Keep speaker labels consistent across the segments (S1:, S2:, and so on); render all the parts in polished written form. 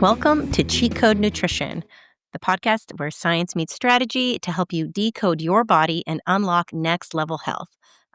S1: Welcome to Cheat Code Nutrition, the podcast where science meets strategy to help you decode your body and unlock next level health.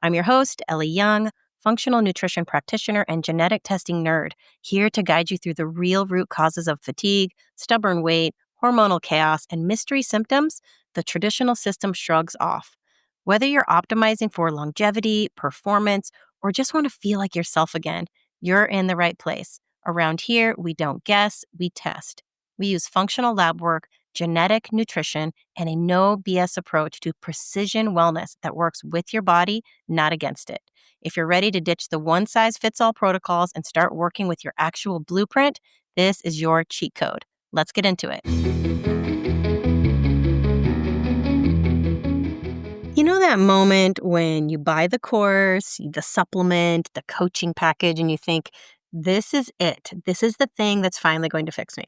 S1: I'm your host, Ellie Young, functional nutrition practitioner and genetic testing nerd, here to guide you through the real root causes of fatigue, stubborn weight, hormonal chaos, and mystery symptoms the traditional system shrugs off. Whether you're optimizing for longevity, performance, or just want to feel like yourself again, you're in the right place. Around here, we don't guess, we test. We use functional lab work, genetic nutrition, and a no BS approach to precision wellness that works with your body, not against it. If you're ready to ditch the one size fits all protocols and start working with your actual blueprint, this is your cheat code. Let's get into it. You know that moment when you buy the course, the supplement, the coaching package, and you think, this is it. This is the thing that's finally going to fix me.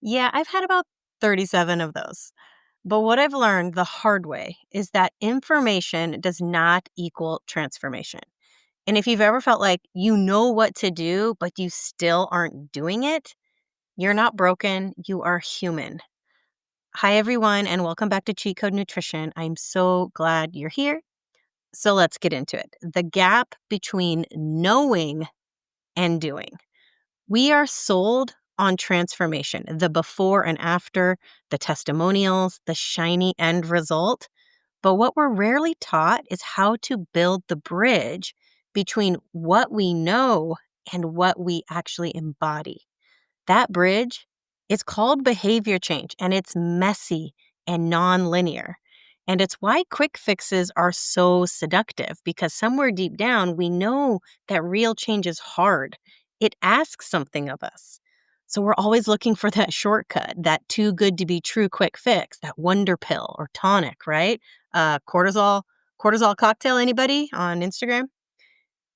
S1: Yeah, I've had about 37 of those. But what I've learned the hard way is that information does not equal transformation. And if you've ever felt like you know what to do, but you still aren't doing it, you're not broken, you are human. Hi, everyone, and welcome back to Cheat Code Nutrition. I'm so glad you're here. So let's get into it. The gap between knowing and doing. We are sold on transformation, the before and after, the testimonials, the shiny end result. But what we're rarely taught is how to build the bridge between what we know and what we actually embody. That bridge, it's called behavior change, and it's messy and nonlinear. And it's why quick fixes are so seductive, because somewhere deep down, we know that real change is hard. It asks something of us. So we're always looking for that shortcut, that too good to be true quick fix, that wonder pill or tonic, right? Cortisol cocktail, anybody on Instagram?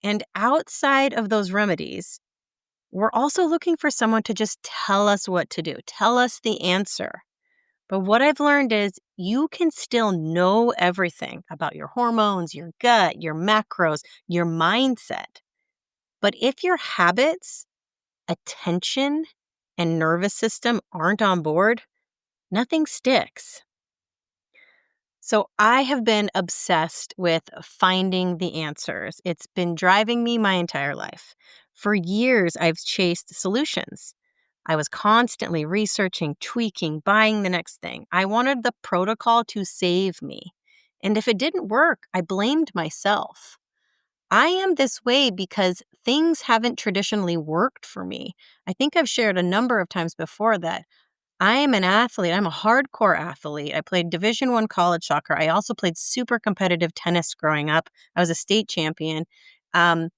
S1: And outside of those remedies, we're also looking for someone to just tell us what to do, tell us the answer. But what I've learned is you can still know everything about your hormones, your gut, your macros, your mindset. But if your habits, attention, and nervous system aren't on board, nothing sticks. So I have been obsessed with finding the answers. It's been driving me my entire life. For years, I've chased solutions. I was constantly researching, tweaking, buying the next thing. I wanted the protocol to save me. And if it didn't work, I blamed myself. I am this way because things haven't traditionally worked for me. I think I've shared a number of times before that I am an athlete. I'm a hardcore athlete. I played Division I college soccer. I also played super competitive tennis growing up. I was a state champion. Um,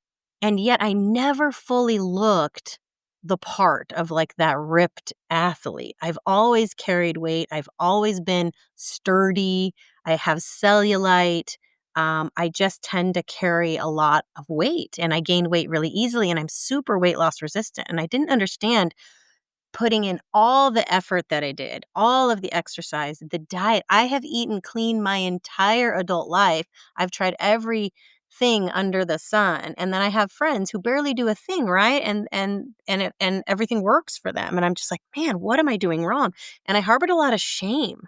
S1: and yet I never fully looked the part of like that ripped athlete. I've always carried weight. I've always been sturdy. I have cellulite. I just tend to carry a lot of weight and I gain weight really easily and I'm super weight loss resistant. And I didn't understand putting in all the effort that I did, all of the exercise, the diet. I have eaten clean my entire adult life. I've tried everything under the sun. And then I have friends who barely do a thing, right? And everything works for them. And I'm just like, man, what am I doing wrong? And I harbored a lot of shame.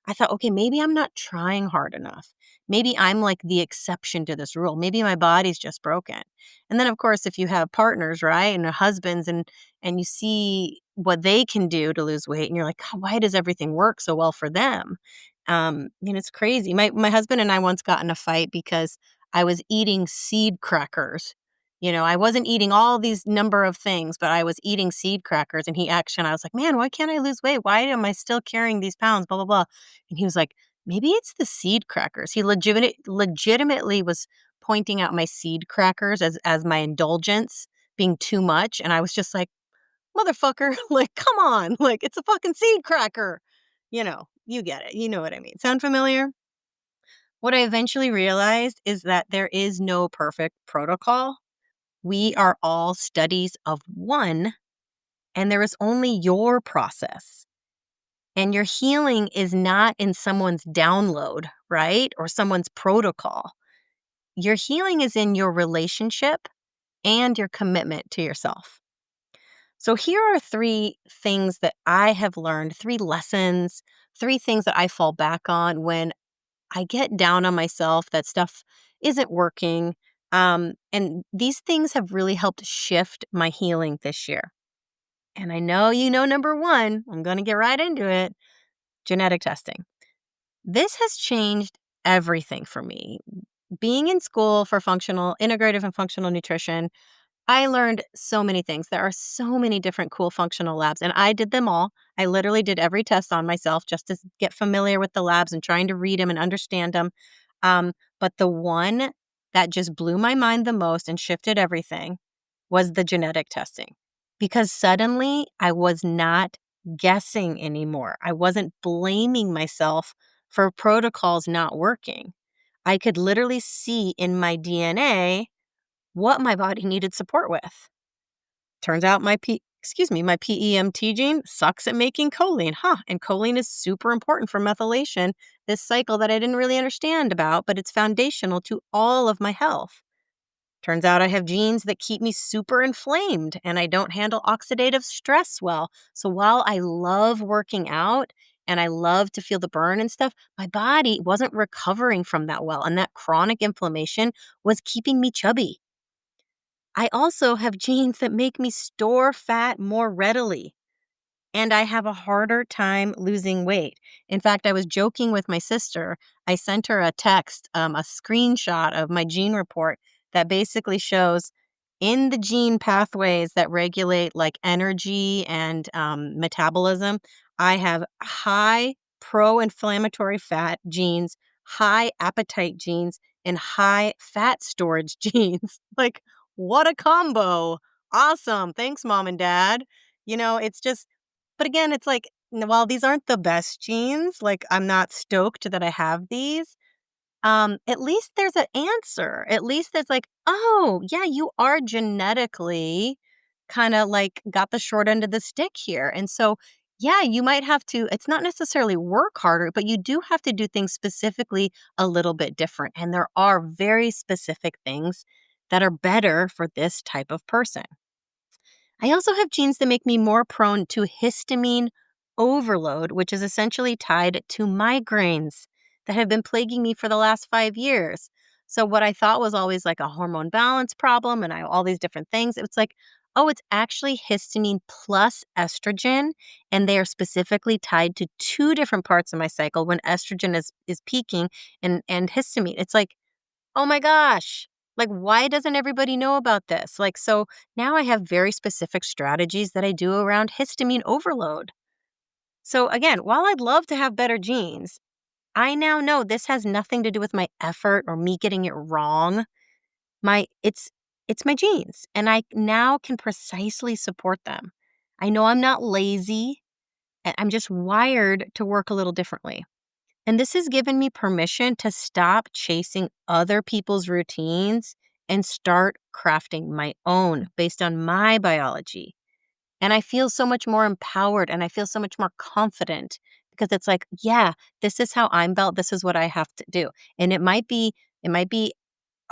S1: I thought, okay, maybe I'm not trying hard enough. Maybe I'm like the exception to this rule. Maybe my body's just broken. And then of course, if you have partners, right, and husbands and you see what they can do to lose weight and you're like, God, why does everything work so well for them? It's crazy. My husband and I once got in a fight because I was eating seed crackers. I wasn't eating all these number of things, but I was eating seed crackers and I was like, man, why can't I lose weight? Why am I still carrying these pounds? Blah, blah, blah. And he was like, maybe it's the seed crackers. He legitimately was pointing out my seed crackers as my indulgence being too much. And I was just like, motherfucker, like, come on, like, it's a fucking seed cracker. You get it. You know what I mean. Sound familiar? What I eventually realized is that there is no perfect protocol. We are all studies of one, and there is only your process. And your healing is not in someone's download, right? Or someone's protocol. Your healing is in your relationship and your commitment to yourself. So here are three things that I have learned, three lessons, three things that I fall back on when I get down on myself that stuff isn't working. And these things have really helped shift my healing this year. And I know you know number one, I'm going to get right into it, genetic testing. This has changed everything for me. Being in school for integrative and functional nutrition, I learned so many things. There are so many different cool functional labs, and I did them all. I literally did every test on myself just to get familiar with the labs and trying to read them and understand them. But the one that just blew my mind the most and shifted everything was the genetic testing, because suddenly I was not guessing anymore. I wasn't blaming myself for protocols not working. I could literally see in my DNA what my body needed support with. Turns out my PEMT gene sucks at making choline. And choline is super important for methylation, this cycle that I didn't really understand about, but it's foundational to all of my health. Turns out I have genes that keep me super inflamed and I don't handle oxidative stress well. So while I love working out and I love to feel the burn and stuff, my body wasn't recovering from that well. And that chronic inflammation was keeping me chubby. I also have genes that make me store fat more readily, and I have a harder time losing weight. In fact, I was joking with my sister. I sent her a text, a screenshot of my gene report that basically shows in the gene pathways that regulate like energy and metabolism, I have high pro inflammatory fat genes, high appetite genes, and high fat storage genes. Like, what a combo! Awesome. Thanks, mom and dad. It's just, but again, it's like, while these aren't the best genes, like, I'm not stoked that I have these, at least there's an answer. At least there's like, "Oh, yeah, you are genetically kinda, like, got the short end of the stick here." And so, yeah, you might have to it's not necessarily work harder, but you do have to do things specifically a little bit different, and there are very specific things that are better for this type of person. I also have genes that make me more prone to histamine overload, which is essentially tied to migraines that have been plaguing me for the last 5 years. So, what I thought was always like a hormone balance problem and all these different things, it's like, oh, it's actually histamine plus estrogen. And they are specifically tied to two different parts of my cycle when estrogen is peaking and histamine. It's like, oh my gosh. Like, why doesn't everybody know about this? Like, so now I have very specific strategies that I do around histamine overload. So, again, while I'd love to have better genes, I now know this has nothing to do with my effort or me getting it wrong. It's my genes, and I now can precisely support them. I know I'm not lazy, and I'm just wired to work a little differently. And this has given me permission to stop chasing other people's routines and start crafting my own based on my biology. And I feel so much more empowered and I feel so much more confident because it's like, yeah, this is how I'm built. This is what I have to do. And it might be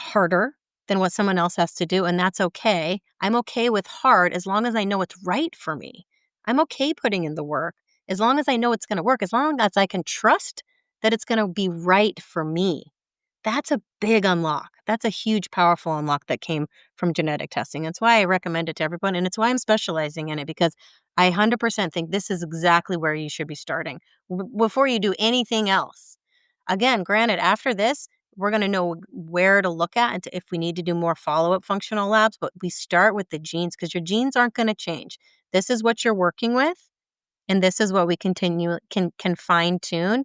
S1: harder than what someone else has to do, and that's okay. I'm okay with hard as long as I know it's right for me. I'm okay putting in the work as long as I know it's going to work, as long as I can trust that it's going to be right for me. That's a big unlock. That's a huge, powerful unlock that came from genetic testing. That's why I recommend it to everyone, and it's why I'm specializing in it because I 100% think this is exactly where you should be starting before you do anything else. Again, granted, after this, we're going to know where to look at and if we need to do more follow-up functional labs, but we start with the genes because your genes aren't going to change. This is what you're working with, and this is what we can fine tune.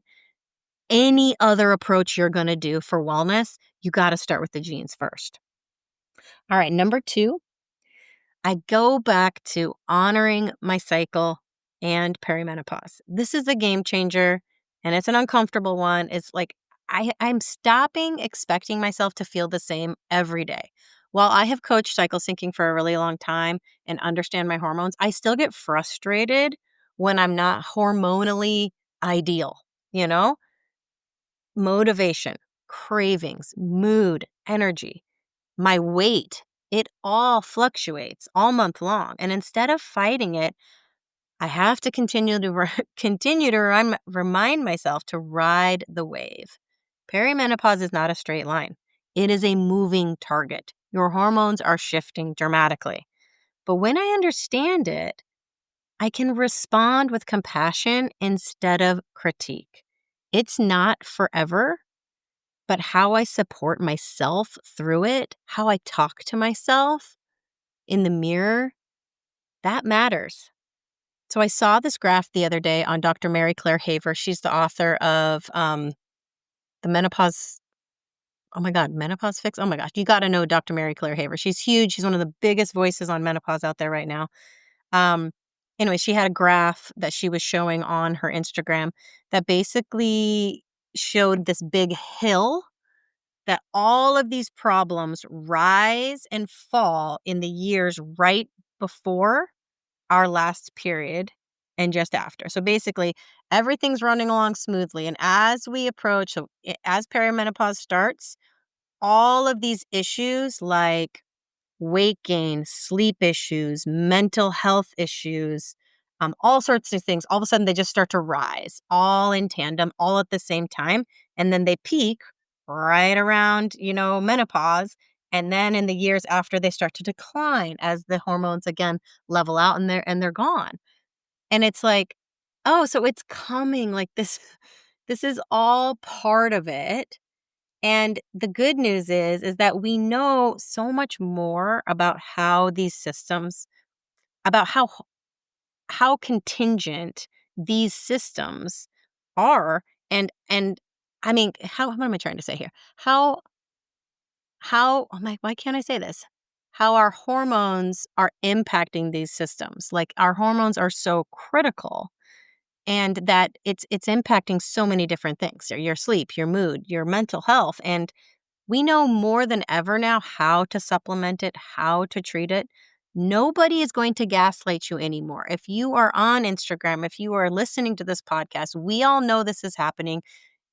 S1: Any other approach you're going to do for wellness, you got to start with the genes first. All right, number 2, I go back to honoring my cycle and perimenopause. This is a game changer and it's an uncomfortable one. It's like I'm stopping expecting myself to feel the same every day. While I have coached cycle syncing for a really long time and understand my hormones, I still get frustrated when I'm not hormonally ideal, you know? Motivation, cravings, mood, energy. My weight It all fluctuates all month long. And instead of fighting it, I have to continue to continue to remind myself to ride the wave. Perimenopause is not a straight line. It is a moving target. Your hormones are shifting dramatically. But when I understand it, I can respond with compassion instead of critique. It's not forever, but how I support myself through it, how I talk to myself in the mirror, that matters. So I saw this graph the other day on Dr. Mary Claire Haver. She's the author of the Menopause. Oh my God, Menopause Fix. Oh my gosh, you got to know Dr. Mary Claire Haver. She's huge. She's one of the biggest voices on menopause out there right now. Um, anyway, she had a graph that she was showing on her Instagram that basically showed this big hill that all of these problems rise and fall in the years right before our last period and just after. So basically, everything's running along smoothly. And as we approach, as perimenopause starts, all of these issues like weight gain, sleep issues, mental health issues, all sorts of things, all of a sudden they just start to rise all in tandem, all at the same time. And then they peak right around, menopause. And then in the years after, they start to decline as the hormones again level out and they're gone. And it's like, oh, so it's coming like this. This is all part of it. And the good news is that we know so much more about how these systems, about how contingent these systems are. And I mean, what am I trying to say here? How oh my why can't I say this? How our hormones are impacting these systems. Like our hormones are so critical and that it's impacting so many different things. Your sleep, your mood, your mental health. And we know more than ever now how to supplement it, how to treat it. Nobody is going to gaslight you anymore. If you are on Instagram, if you are listening to this podcast, we all know this is happening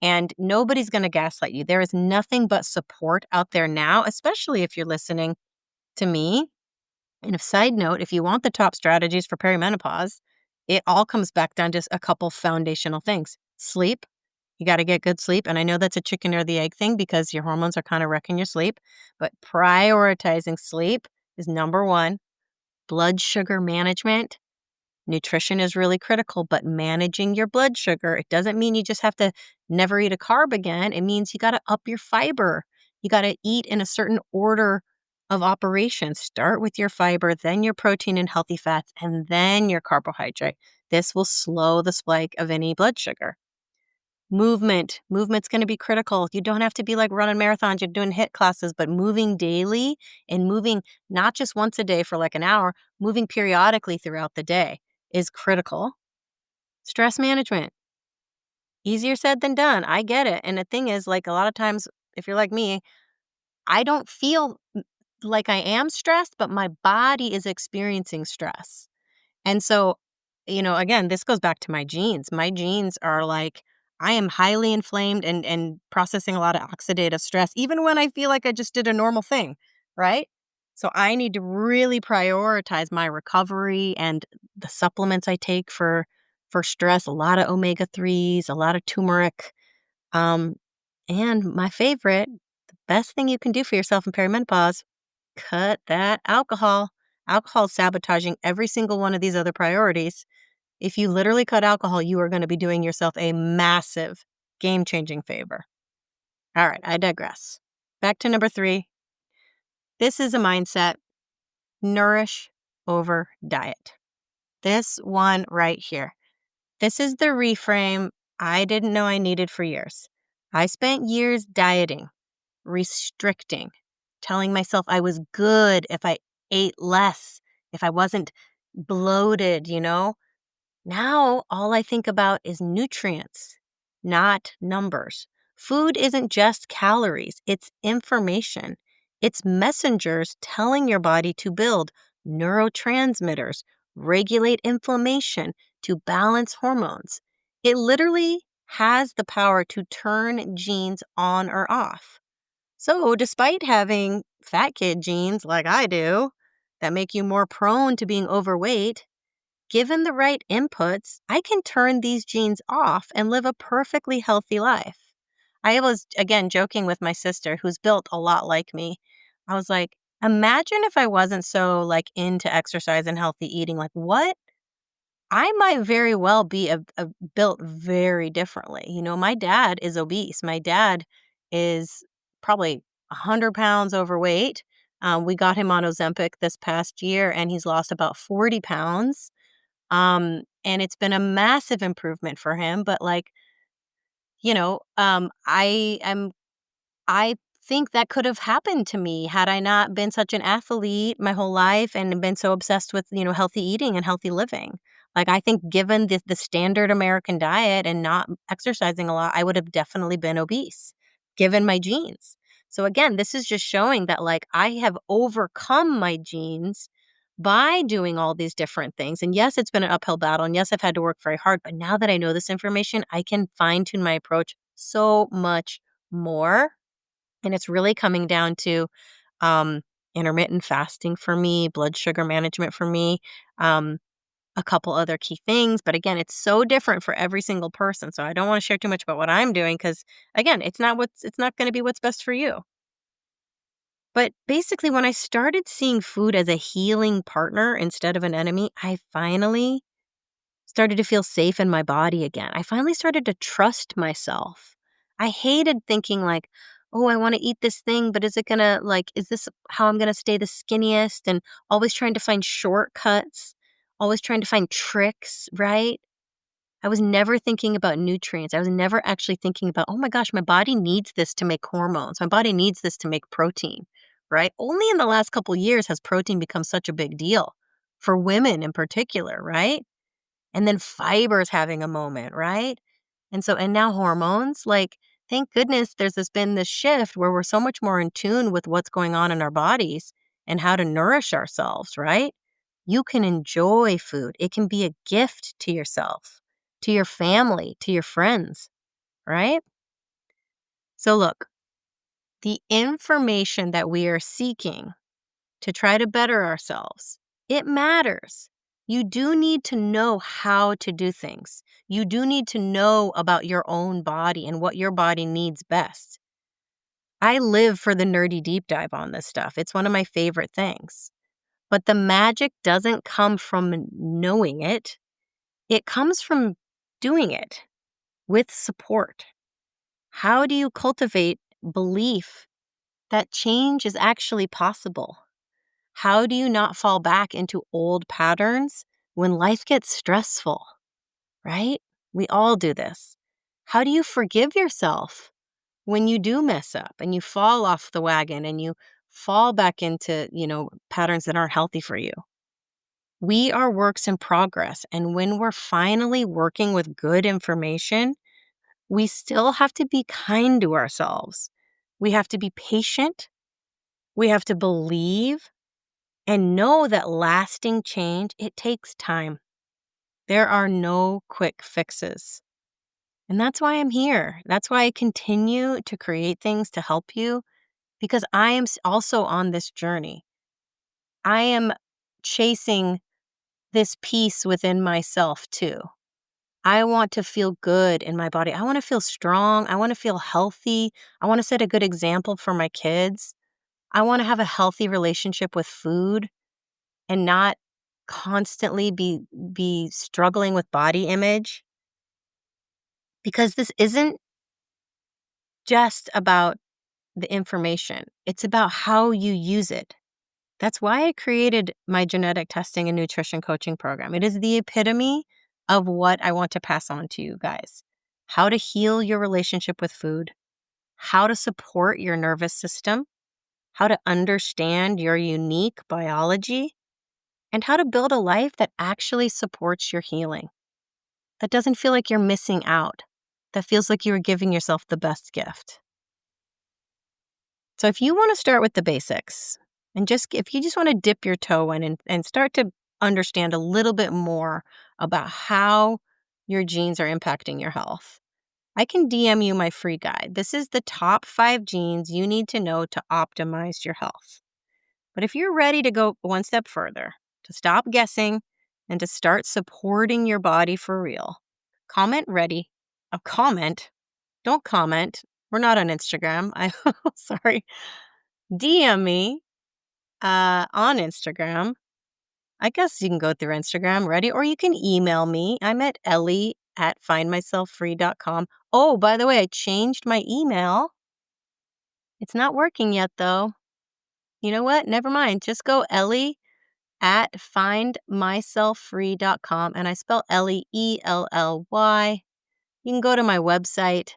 S1: and nobody's going to gaslight you. There is nothing but support out there now, especially if you're listening to me. And a side note, if you want the top strategies for perimenopause, it all comes back down to a couple foundational things. Sleep. You got to get good sleep. And I know that's a chicken or the egg thing because your hormones are kind of wrecking your sleep. But prioritizing sleep is number one. Blood sugar management. Nutrition is really critical, but managing your blood sugar, it doesn't mean you just have to never eat a carb again. It means you got to up your fiber. You got to eat in a certain order of operation. Start with your fiber, then your protein and healthy fats, and then your carbohydrate. This will slow the spike of any blood sugar. Movement's going to be critical. You don't have to be like running marathons, you're doing HIIT classes, but moving daily and moving not just once a day for like an hour, moving periodically throughout the day is critical. Stress management, easier said than done. I get it. And the thing is, like a lot of times, if you're like me, I don't feel like I am stressed, but my body is experiencing stress. And so, again, this goes back to my genes. My genes are like, I am highly inflamed and processing a lot of oxidative stress, even when I feel like I just did a normal thing, right? So I need to really prioritize my recovery and the supplements I take for stress, a lot of omega-3s, a lot of turmeric. Um, and my favorite, the best thing you can do for yourself in perimenopause, cut that alcohol. Alcohol is sabotaging every single one of these other priorities. If you literally cut alcohol, you are going to be doing yourself a massive, game-changing favor. All right, I digress. Back to number 3. This is a mindset. Nourish over diet. This one right here. This is the reframe I didn't know I needed for years. I spent years dieting, restricting, telling myself I was good if I ate less, if I wasn't bloated. Now all I think about is nutrients, not numbers. Food isn't just calories, it's information. It's messengers telling your body to build neurotransmitters, regulate inflammation, to balance hormones. It literally has the power to turn genes on or off. So, despite having fat kid genes like I do that make you more prone to being overweight, given the right inputs, I can turn these genes off and live a perfectly healthy life. I was, again, joking with my sister who's built a lot like me. I was like, imagine if I wasn't so like into exercise and healthy eating. Like, what I might very well be built very differently. My dad is obese. My dad is probably 100 pounds overweight. We got him on Ozempic this past year, and he's lost about 40 pounds. And it's been a massive improvement for him. But I think that could have happened to me had I not been such an athlete my whole life and been so obsessed with, healthy eating and healthy living. Like, I think given the standard American diet and not exercising a lot, I would have definitely been obese given my genes. So again, this is just showing that like I have overcome my genes by doing all these different things. And yes, it's been an uphill battle. And yes, I've had to work very hard. But now that I know this information, I can fine tune my approach so much more, and it's really coming down to um, intermittent fasting for me, blood sugar management for me, um, a couple other key things. But again, it's so different for every single person. So I don't want to share too much about what I'm doing because again, it's not going to be what's best for you. But basically, when I started seeing food as a healing partner instead of an enemy, I finally started to feel safe in my body again. I finally started to trust myself. I hated thinking like, "Oh, I want to eat this thing, but is it going to is this how I'm going to stay the skinniest?" And always trying to find shortcuts, always trying to find tricks, right? I was never thinking about nutrients. I was never actually thinking about, "Oh my gosh, my body needs this to make hormones. My body needs this to make protein." Right? Only in the last couple years has protein become such a big deal for women in particular, right? And then fiber's having a moment, right? And now hormones, like, thank goodness been this shift where we're so much more in tune with what's going on in our bodies and how to nourish ourselves, right? You can enjoy food. It can be a gift to yourself, to your family, to your friends, right? So look, the information that we are seeking to try to better ourselves, it matters. You do need to know how to do things. You do need to know about your own body and what your body needs best. I live for the nerdy deep dive on this stuff. It's one of my favorite things. But the magic doesn't come from knowing it, it comes from doing it with support. How do you cultivate belief that change is actually possible? How do you not fall back into old patterns when life gets stressful, right? We all do this. How do you forgive yourself when you do mess up and you fall off the wagon and you fall back into, patterns that aren't healthy for you? We are works in progress. And when we're finally working with good information, we still have to be kind to ourselves. We have to be patient. We have to believe and know that lasting change, it takes time. There are no quick fixes. And that's why I'm here. That's why I continue to create things to help you because I am also on this journey. I am chasing this peace within myself too. I want to feel good in my body. I want to feel strong. I want to feel healthy. I want to set a good example for my kids. I want to have a healthy relationship with food and not constantly be struggling with body image, because this isn't just about the information. It's about how you use it. That's why I created my genetic testing and nutrition coaching program. It is the epitome of what I want to pass on to you guys. How to heal your relationship with food, how to support your nervous system, how to understand your unique biology, and how to build a life that actually supports your healing, that doesn't feel like you're missing out, that feels like you are giving yourself the best gift. So if you want to start with the basics and if you just want to dip your toe in and start to understand a little bit more about how your genes are impacting your health, I can DM you my free guide. This is the top 5 genes you need to know to optimize your health. But if you're ready to go one step further, to stop guessing and to start supporting your body for real, comment ready. A comment. Don't comment. We're not on Instagram. I sorry. DM me on Instagram. I guess you can go through Instagram, ready? Or you can email me. I'm at ellie@findmyselffree.com. Oh, by the way, I changed my email. It's not working yet, though. You know what? Never mind. Just go ellie@findmyselffree.com. And I spell Ellie, Elly. You can go to my website.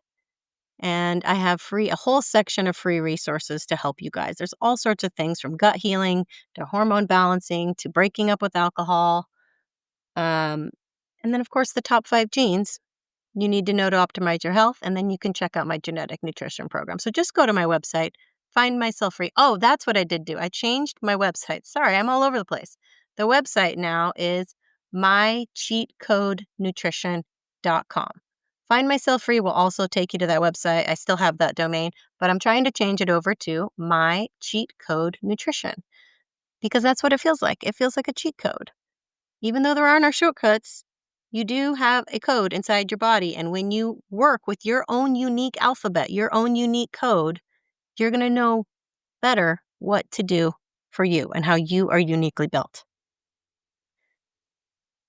S1: And I have a whole section of free resources to help you guys. There's all sorts of things from gut healing to hormone balancing to breaking up with alcohol. Um, and then, of course, the top 5 genes you need to know to optimize your health. And then you can check out my genetic nutrition program. So just go to my website, find myself free. Oh, that's what I did do. I changed my website. Sorry, I'm all over the place. The website now is mycheatcodenutrition.com. Find Myself Free will also take you to that website. I still have that domain, but I'm trying to change it over to My Cheat Code Nutrition because that's what it feels like. It feels like a cheat code. Even though there are no shortcuts, you do have a code inside your body. And when you work with your own unique alphabet, your own unique code, you're going to know better what to do for you and how you are uniquely built.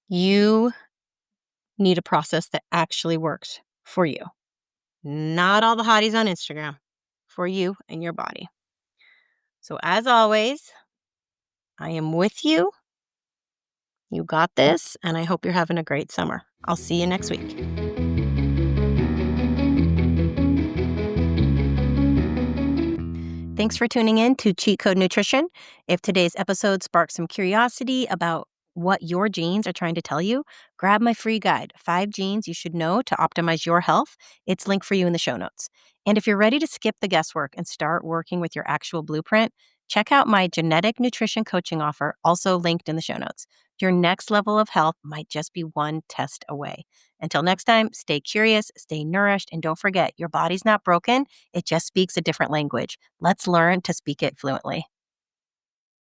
S1: You need a process that actually works for you. Not all the hotties on Instagram, for you and your body. So as always, I am with you. You got this, and I hope you're having a great summer. I'll see you next week. Thanks for tuning in to Cheat Code Nutrition. If today's episode sparked some curiosity about what your genes are trying to tell you, grab my free guide, 5 Genes You Should Know to Optimize Your Health. It's linked for you in the show notes. And if you're ready to skip the guesswork and start working with your actual blueprint, check out my genetic nutrition coaching offer, also linked in the show notes. Your next level of health might just be one test away. Until next time, stay curious, stay nourished, and don't forget, your body's not broken. It just speaks a different language. Let's learn to speak it fluently.